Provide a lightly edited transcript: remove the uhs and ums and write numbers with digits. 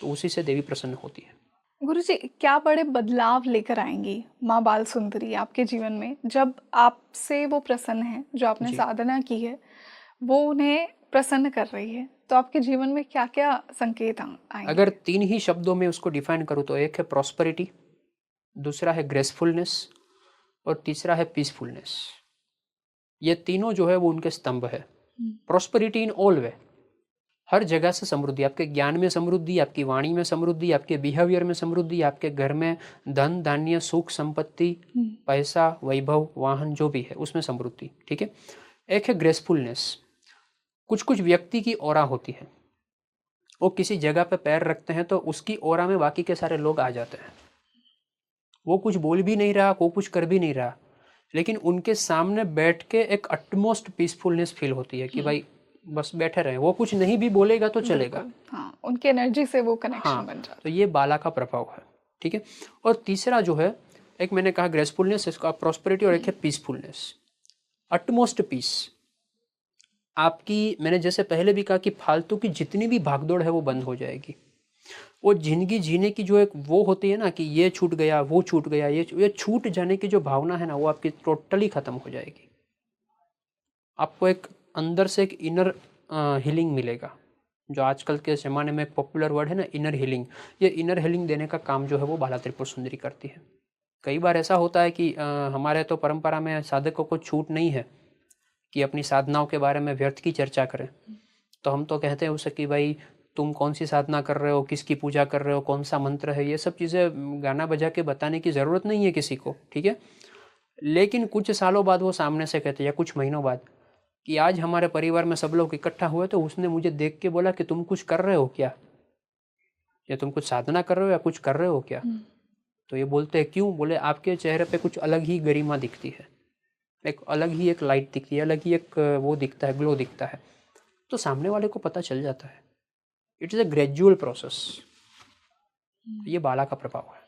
तो उसी से देवी प्रसन्न होती है। गुरुजी, क्या बड़े बदलाव लेकर आएंगी माँ बाल सुंदरी आपके जीवन में जब आपसे वो प्रसन्न है, जो आपने जी। साधना की है वो उन्हें प्रसन्न कर रही है, तो आपके जीवन में क्या क्या संकेत आएंगे? अगर 3 ही शब्दों में उसको डिफाइन करूँ तो एक है प्रॉस्पेरिटी, दूसरा है ग्रेसफुलनेस और तीसरा है पीसफुलनेस। ये तीनों जो है वो उनके स्तंभ है। हम्म, प्रॉस्पेरिटी इन ऑल वे, हर जगह से समृद्धि, आपके ज्ञान में समृद्धि, आपकी वाणी में समृद्धि, आपके बिहेवियर में समृद्धि, आपके घर में धन धान्य सुख संपत्ति हम्म, पैसा वैभव वाहन जो भी है उसमें समृद्धि। ठीक है। एक है ग्रेसफुलनेस, कुछ कुछ व्यक्ति की ऑरा होती है, वो किसी जगह पे पैर रखते हैं तो उसकी ऑरा में बाकी के सारे लोग आ जाते हैं। वो कुछ बोल भी नहीं रहा, वो कुछ कर भी नहीं रहा, लेकिन उनके सामने बैठ के एक अटमोस्ट पीसफुलनेस फील होती है कि हम्म, भाई बस बैठे रहे, वो कुछ नहीं भी बोलेगा तो चलेगा। बिल्कुल, हाँ, उनकी एनर्जी से वो कनेक्शन हाँ, बन तो जाता ये बाला का प्रभाव है। ठीक है। और तीसरा जो है, एक मैंने कहा ग्रेसफुलनेस, इसका प्रॉस्पेरिटी, और है। एक है पीसफुलनेस, अटमोस्ट पीस। आपकी, मैंने जैसे पहले भी कहा कि फालतू की जितनी भी भागदौड़ है वो बंद हो जाएगी। वो जिंदगी जीने की जो एक वो होती है ना कि ये छूट गया वो छूट गया, ये छूट जाने की जो भावना है ना वो आपकी टोटली खत्म हो जाएगी। आपको एक अंदर से एक इनर हीलिंग मिलेगा, जो आजकल के ज़माने में एक पॉपुलर वर्ड है ना इनर हीलिंग। ये इनर हीलिंग देने का काम जो है वो बाला त्रिपुर सुंदरी करती है। कई बार ऐसा होता है कि हमारे तो परंपरा में साधकों को छूट नहीं है कि अपनी साधनाओं के बारे में व्यर्थ की चर्चा करें। तो हम तो कहते हैं उसे कि भाई तुम कौन सी साधना कर रहे हो, किसकी पूजा कर रहे हो, कौन सा मंत्र है, ये सब चीज़ें गाना बजा के बताने की ज़रूरत नहीं है किसी को। ठीक है। लेकिन कुछ सालों बाद वो सामने से कहते हैं, या कुछ महीनों बाद, कि आज हमारे परिवार में सब लोग इकट्ठा हुए तो उसने मुझे देख के बोला कि तुम कुछ कर रहे हो क्या, या तुम कुछ साधना कर रहे हो या कुछ कर रहे हो क्या। हम्म, तो ये बोलते हैं क्यों, बोले आपके चेहरे पे कुछ अलग ही गरिमा दिखती है, एक अलग ही एक लाइट दिखती है, अलग ही एक वो दिखता है, ग्लो दिखता है। तो सामने वाले को पता चल जाता है। It is a gradual process. Hmm. ये बाला का प्रभाव है।